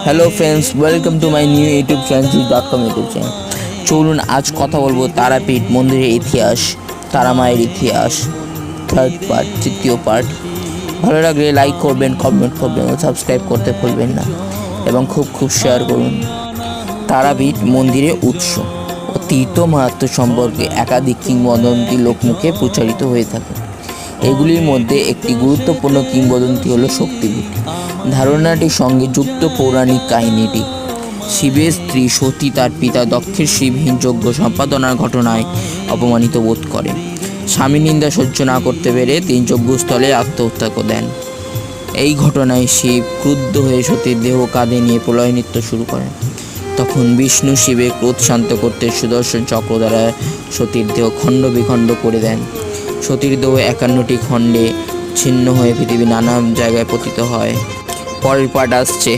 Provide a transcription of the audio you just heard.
Hello friends, welcome to my new YouTube channel YouTube channel. চলুন আজ কথা বলবো তারাপীঠ মন্দিরের ইতিহাস, তারা মায়ের ইতিহাস, থার্ড পার্ট, তৃতীয় পার্ট। ভালো লাগলে লাইক করবেন, কমেন্ট করবেন ও সাবস্ক্রাইব করতে ভুলবেন না, এবং খুব শেয়ার করুন। তারাপীঠ মন্দিরের উৎস ও তীর্থ মাহাত্ম্য সম্পর্কে একাধিক কিংবদন্তি লোকমুখে প্রচারিত হয়ে থাকে। এগুলির মধ্যে একটি গুরুত্বপূর্ণ কিংবদন্তি হলো শক্তিপীঠ। ধারণাটির সঙ্গে যুক্ত পৌরাণিক কাহিনীটি। শিবের স্ত্রী সতী তার পিতা দক্ষের শিবহীন যজ্ঞ সম্পাদনার ঘটনায় অপমানিত বোধ করেন। স্বামী নিন্দা সহ্য না করতে পেরে তিনি যজ্ঞস্থলে আত্মহত্যা দেন। এই ঘটনায় শিব ক্রুদ্ধ হয়ে সতীর দেহ কাঁধে নিয়ে প্রলয় নৃত্য শুরু করেন। তখন বিষ্ণু শিবের ক্রোধ শান্ত করতে সুদর্শন চক্র দ্বারা সতীর দেহ খণ্ড বিখণ্ড করে দেন। সতীর দেহ 51টি খণ্ডে ছিন্ন হয়ে পৃথিবীর নানা জায়গায় পতিত হয়। পরের পার্ট আসছে।